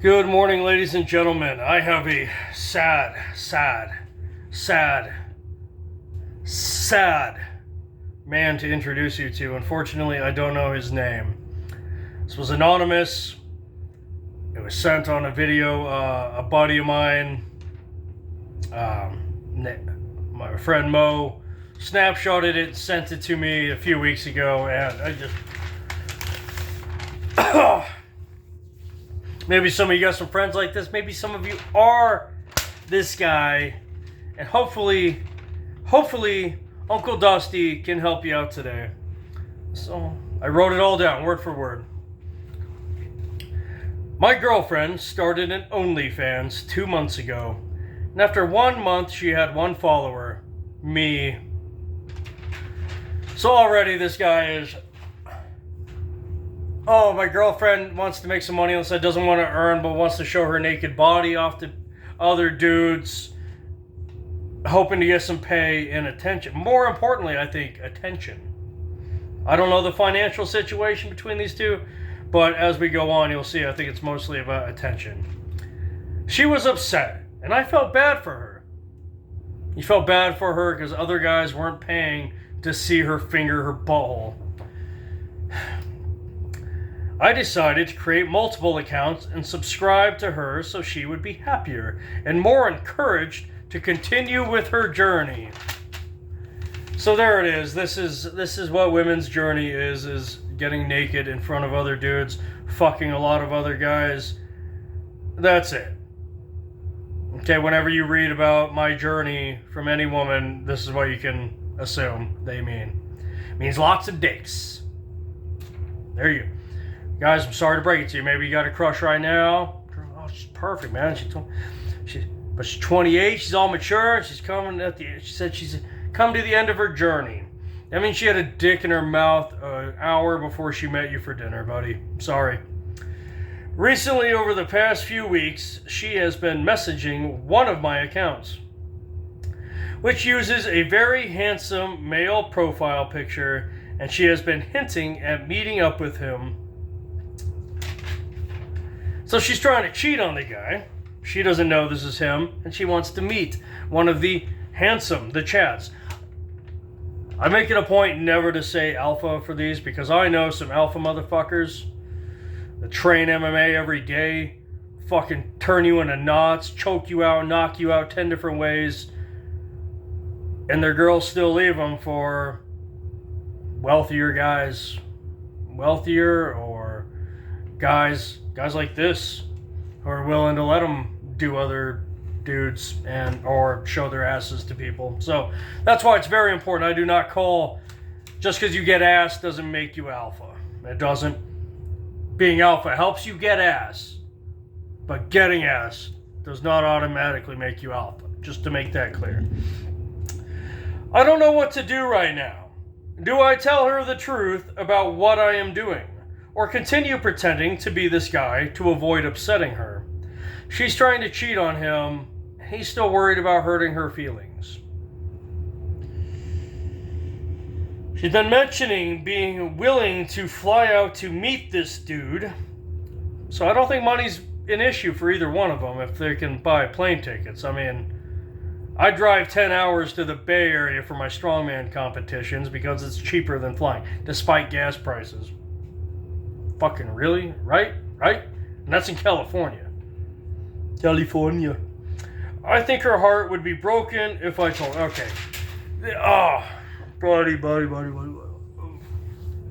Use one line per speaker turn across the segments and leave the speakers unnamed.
Good morning, ladies and gentlemen. I have a sad man to introduce you to. Unfortunately, I don't know his name. This was anonymous. It was sent on a video. A buddy of mine, my friend Mo, snapshotted it and sent it to me a few weeks ago, and I just... Maybe some of you got some friends like this. Maybe some of you are this guy. And hopefully, Uncle Dusty can help you out today. So, I wrote it all down, word for word. My girlfriend started an Lonelyfans 2 months ago. And after 1 month, she had 1 follower. Me. So already this guy is... Oh, my girlfriend wants to make some money on the side, doesn't want to earn, but wants to show her naked body off to other dudes, hoping to get some pay and attention. More importantly, I think, attention. I don't know the financial situation between these two, but as we go on, you'll see, I think it's mostly about attention. She was upset, and I felt bad for her. You felt bad for her because other guys weren't paying to see her finger her butthole. I decided to create multiple accounts and subscribe to her so she would be happier and more encouraged to continue with her journey. So there it is. This is what women's journey is getting naked in front of other dudes, fucking a lot of other guys. That's it. Okay, whenever you read about my journey from any woman, this is what you can assume they mean. It means lots of dicks. There you go. Guys, I'm sorry to break it to you. Maybe you got a crush right now. Oh, she's perfect, man. But she's 28. She's all mature. And she's coming at the. She said she's come to the end of her journey. That means she had a dick in her mouth an hour before she met you for dinner, buddy. Sorry. Recently, over the past few weeks, she has been messaging one of my accounts, which uses a very handsome male profile picture, and she has been hinting at meeting up with him. So she's trying to cheat on the guy. She doesn't know this is him, and she wants to meet one of the chats. I make it a point never to say alpha for these because I know some alpha motherfuckers that train MMA every day, fucking turn you into knots, choke you out, knock you out 10 different ways, and their girls still leave them for wealthier guys. Wealthier or guys like this who are willing to let them do other dudes and or show their asses to people. So that's why it's very important. I do not call just because you get ass doesn't make you alpha. It doesn't. Being alpha helps you get ass, but getting ass does not automatically make you alpha. Just to make that clear. I don't know what to do right now. Do I tell her the truth about what I am doing? Or continue pretending to be this guy to avoid upsetting her? She's trying to cheat on him. He's still worried about hurting her feelings. She's been mentioning being willing to fly out to meet this dude. So I don't think money's an issue for either one of them if they can buy plane tickets. I mean, I drive 10 hours to the Bay Area for my strongman competitions because it's cheaper than flying, despite gas prices. Fucking really? Right? And that's in California. I think her heart would be broken if I told her. Okay. Oh, buddy.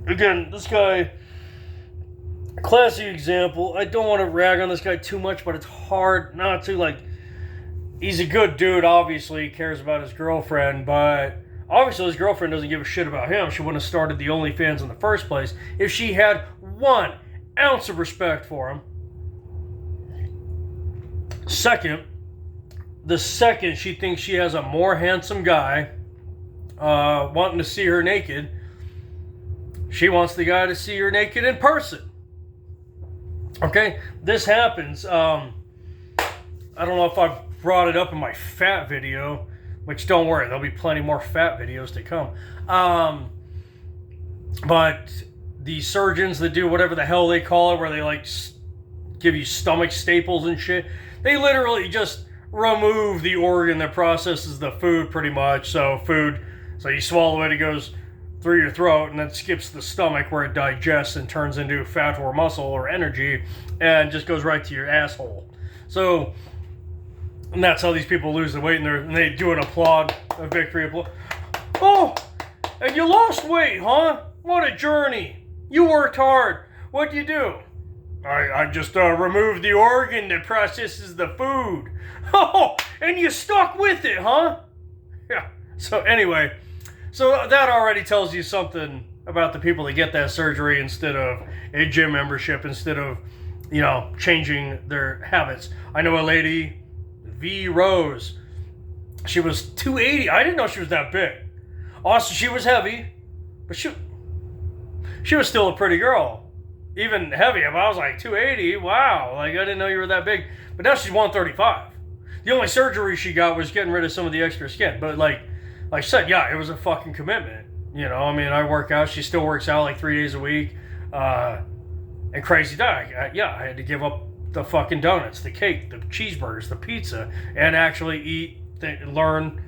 Again, this guy, classic example. I don't want to rag on this guy too much, but it's hard not to. Like, he's a good dude, obviously. He cares about his girlfriend, but obviously his girlfriend doesn't give a shit about him. She wouldn't have started the OnlyFans in the first place if she had 1 ounce of respect for him. The second she thinks she has a more handsome guy wanting to see her naked, she wants the guy to see her naked in person. Okay, this happens. I don't know if I brought it up in my fat video, which don't worry, there'll be plenty more fat videos to come. But the surgeons that do whatever the hell they call it, where they like give you stomach staples and shit. They literally just remove the organ that processes the food pretty much. So you swallow it, it goes through your throat and then skips the stomach where it digests and turns into fat or muscle or energy and just goes right to your asshole. So, and that's how these people lose the weight, and they do a victory applaud. Oh, and you lost weight, huh? What a journey. You worked hard. What'd you do? I just removed the organ that processes the food. Oh, and you stuck with it, huh? Yeah. So anyway, so that already tells you something about the people that get that surgery instead of a gym membership, instead of, changing their habits. I know a lady, V. Rose. She was 280. I didn't know she was that big. Also, she was heavy, but she was still a pretty girl. Even heavy. I was like 280. Wow. Like, I didn't know you were that big. But now she's 135. The only surgery she got was getting rid of some of the extra skin. But like I said, yeah, it was a fucking commitment. I work out. She still works out like 3 days a week. And crazy dog. I had to give up the fucking donuts, the cake, the cheeseburgers, the pizza, and actually learn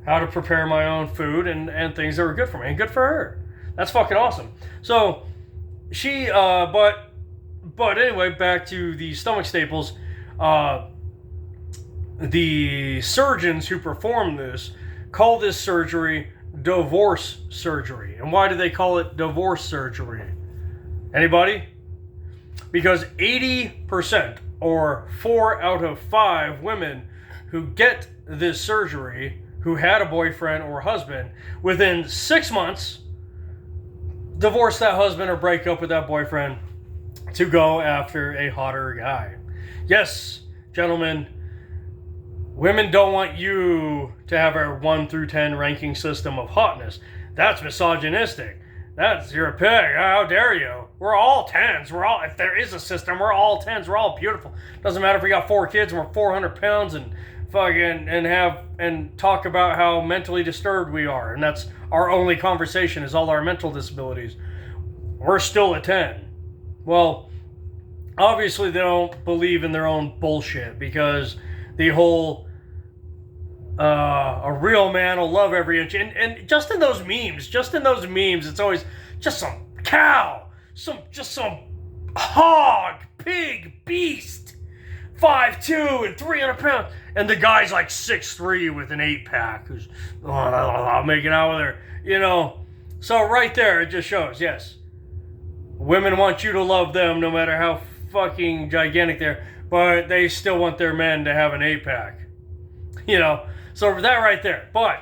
how to prepare my own food and things that were good for me and good for her. That's fucking awesome. So she, but anyway, back to the stomach staples. The surgeons who perform this call this surgery divorce surgery. And why do they call it divorce surgery? Anybody? Because 80% or 4 out of 5 women who get this surgery, who had a boyfriend or husband, within 6 months, divorce that husband or break up with that boyfriend to go after a hotter guy. Yes, gentlemen, women don't want you to have a 1 through 10 ranking system of hotness. That's misogynistic. You're a pig. How dare you? We're all 10s. If there is a system, we're all 10s. We're all beautiful. Doesn't matter if we got 4 kids and we're 400 pounds and fucking and talk about how mentally disturbed we are. And that's our only conversation, is all our mental disabilities. We're still a 10. Well, obviously they don't believe in their own bullshit, because the whole a real man will love every inch, and just in those memes, it's always just some cow, some hog, pig, beast, 5'2" and 300 pounds, and the guy's like 6'3" with an 8-pack who's making out with her, So right there, it just shows, yes, women want you to love them no matter how fucking gigantic they're, but they still want their men to have an 8-pack, So that right there. But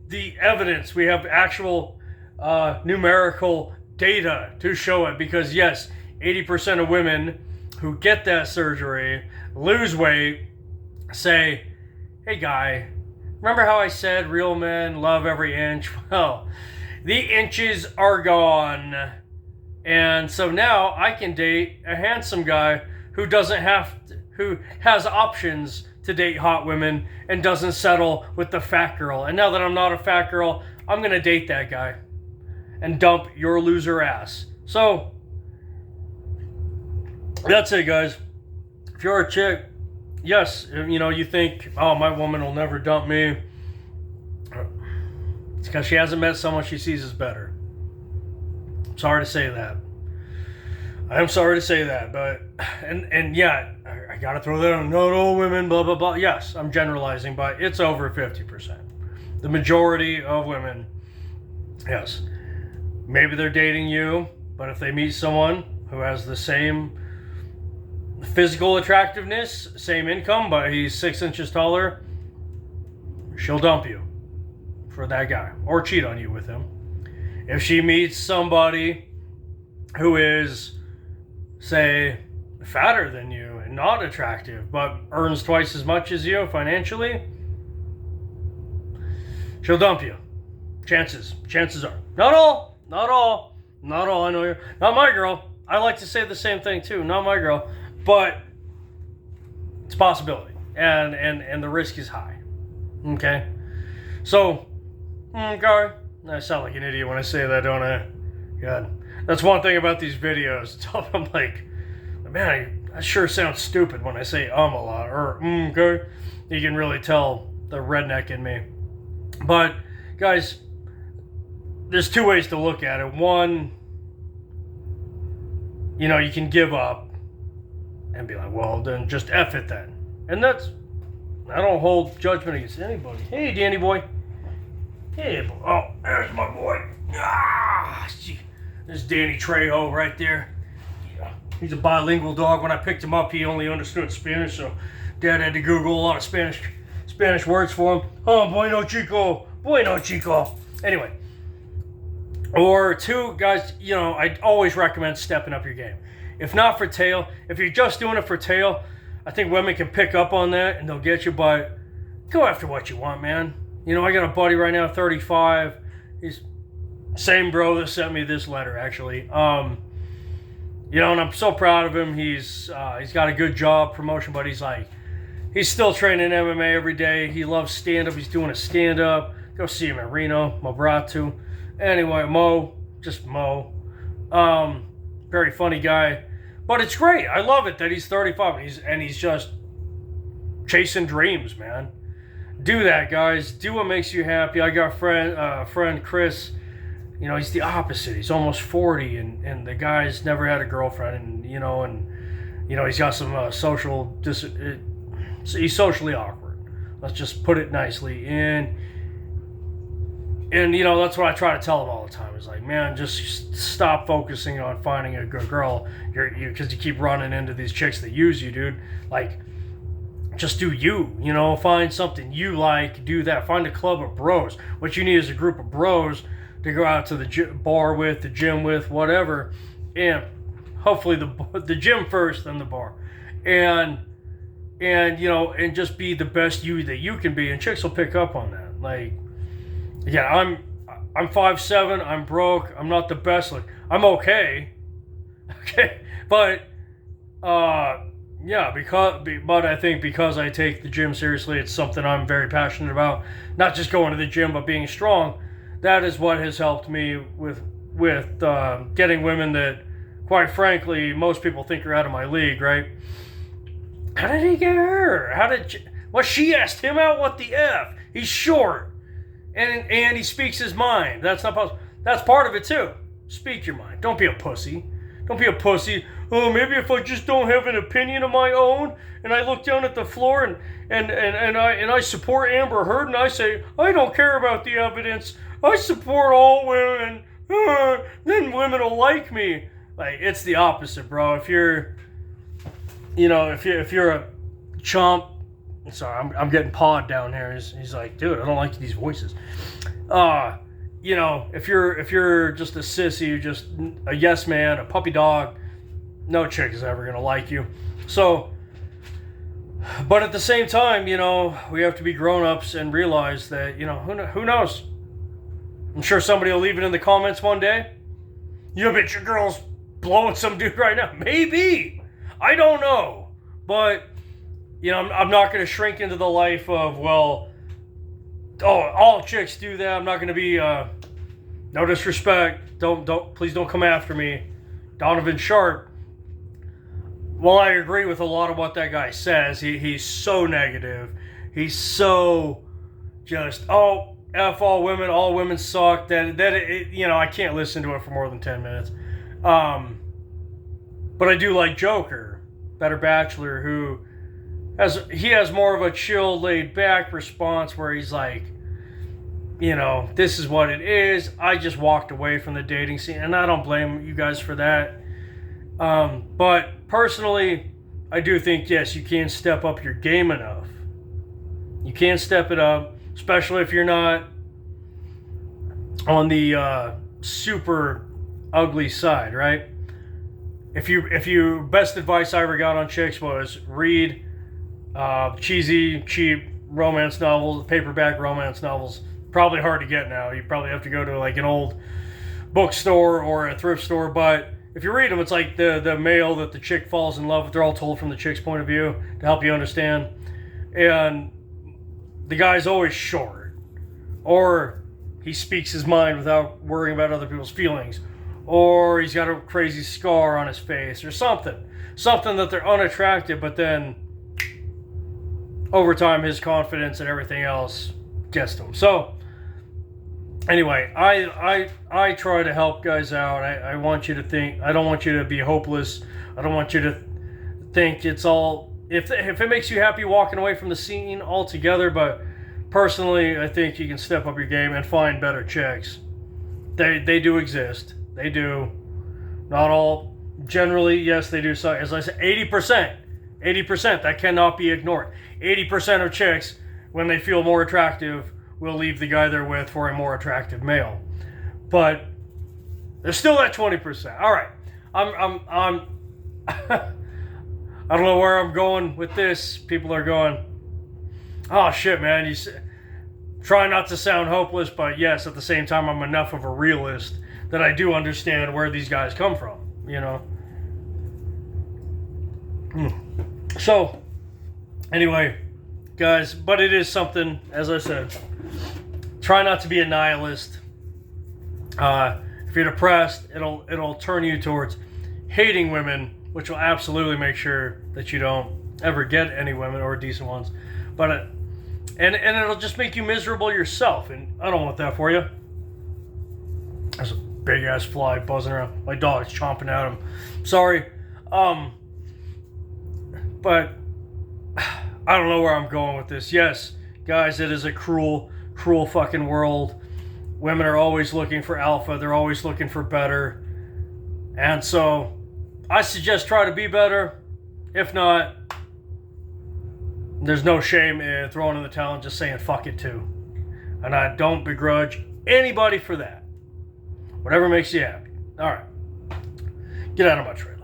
the evidence, we have actual numerical data to show it, because yes, 80% of women who get that surgery, lose weight, say, hey guy, remember how I said real men love every inch? Well, the inches are gone. And so now I can date a handsome guy who who has options to date hot women and doesn't settle with the fat girl. And now that I'm not a fat girl, I'm going to date that guy and dump your loser ass. So that's it, guys. If you're a chick, yes, you think, oh, my woman will never dump me. It's because she hasn't met someone she sees as better. I'm sorry to say that. I'm sorry to say that, but, and yeah, I gotta throw that on, not all women, blah, blah, blah. Yes, I'm generalizing, but it's over 50%. The majority of women, yes, maybe they're dating you, but if they meet someone who has the same physical attractiveness, same income, but he's 6 inches taller, she'll dump you for that guy, or cheat on you with him. If she meets somebody who is, say, fatter than you and not attractive, but earns twice as much as you financially, she'll dump you. Chances are. Not all. I know you're not my girl. I like to say the same thing too. Not my girl, but it's a possibility, and the risk is high. Okay, so okay, I sound like an idiot when I say that, don't I? God. That's one thing about these videos. I'm like, man, That sure sounds stupid when I say a lot, or okay. You can really tell the redneck in me. But, guys, there's two ways to look at it. One, you can give up and be like, well, then just F it then. And I don't hold judgment against anybody. Hey, Danny boy. Hey, oh, there's my boy. There's Danny Trejo right there. Yeah. He's a bilingual dog. When I picked him up, he only understood Spanish, so Dad had to Google a lot of Spanish words for him. Oh, bueno chico. Bueno chico. Anyway. Or two, guys, I always recommend stepping up your game. If not for tail, if you're just doing it for tail, I think women can pick up on that and they'll get you, but go after what you want, man. I got a buddy right now, 35. He's same bro that sent me this letter, actually. And I'm so proud of him. He's got a good job, promotion, but he's still training MMA every day. He loves stand-up. He's doing a stand-up. Go see him at Reno, Mobratu. Anyway, Mo. Very funny guy. But it's great. I love it that he's 35 and he's just chasing dreams, man. Do that, guys. Do what makes you happy. I got friend Chris. He's the opposite. He's almost 40 and the guy's never had a girlfriend and he's got some he's socially awkward. Let's just put it nicely. And that's what I try to tell him all the time. Is like, man, just stop focusing on finding a good girl. Because you keep running into these chicks that use you, dude. Like, just do you. Find something you like. Do that. Find a club of bros. What you need is a group of bros to go out to the bar with, the gym with, whatever. And hopefully the gym first, then the bar. And just be the best you that you can be. And chicks will pick up on that. Like, yeah, I'm 5'7", I'm broke, I'm not the best look. I'm okay. Okay. But but I think because I take the gym seriously, it's something I'm very passionate about. Not just going to the gym, but being strong. That is what has helped me with getting women that, quite frankly, most people think are out of my league, right? How did he get her? She asked him out? What the F? He's short. And he speaks his mind. That's not possible. That's part of it too. Speak your mind. Don't be a pussy. Don't be a pussy. Oh, maybe if I just don't have an opinion of my own, and I look down at the floor and I support Amber Heard, and I say I don't care about the evidence. I support all women. Then women will like me. Like, it's the opposite, bro. If you're a chump. Sorry, I'm getting pawed down here. He's like, dude, I don't like these voices. If you're just a sissy, just a yes man, a puppy dog, no chick is ever gonna like you. So, but at the same time, we have to be grown-ups and realize that, who knows? I'm sure somebody will leave it in the comments one day. You bet your girl's blowing some dude right now. Maybe. I don't know. But I'm not going to shrink into the life of, all chicks do that. I'm not going to be, no disrespect. Please don't come after me. Donovan Sharp. Well, I agree with a lot of what that guy says. He's so negative. He's so just, F all women suck. I can't listen to it for more than 10 minutes. But I do like Joker, Better Bachelor, who has more of a chill, laid back response where he's like, this is what it is. I just walked away from the dating scene, and I don't blame you guys for that. But personally, I do think, yes, you can step up your game enough. You can step it up, especially if you're not on the super ugly side, right? If you best advice I ever got on chicks was read cheesy, cheap romance novels, paperback romance novels. Probably hard to get now. You probably have to go to like an old bookstore or a thrift store. But if you read them, it's like the male that the chick falls in love with. They're all told from the chick's point of view to help you understand. And the guy's always short, or he speaks his mind without worrying about other people's feelings, or he's got a crazy scar on his face or something that they're unattractive, but then over time his confidence and everything else gets to him. So anyway, I try to help guys out. I want you to think, I don't want you to be hopeless. I don't want you to think it's all, if it makes you happy walking away from the scene altogether, but personally, I think you can step up your game and find better chicks. They do exist. They do. Not all. Generally, yes, they do. So, as I said, 80%, that cannot be ignored. 80% of chicks, when they feel more attractive, will leave the guy they're with for a more attractive male. But there's still that 20%. All right, I'm I don't know where I'm going with this. People are going, oh shit, man. You try not to sound hopeless, but yes, at the same time, I'm enough of a realist that I do understand where these guys come from, you know. So, anyway, guys, but it is something, as I said, try not to be a nihilist. If you're depressed, it'll turn you towards hating women, which will absolutely make sure that you don't ever get any women or decent ones. But and it'll just make you miserable yourself, and I don't want that for you. There's a big ass fly buzzing around. My dog's chomping at him. Sorry. But I don't know where I'm going with this. Yes, guys, it is a cruel fucking world. Women are always looking for alpha. They're always looking for better. And so I suggest try to be better. If not, there's no shame in throwing in the towel and just saying fuck it too. And I don't begrudge anybody for that. Whatever makes you happy. All right. Get out of my trailer.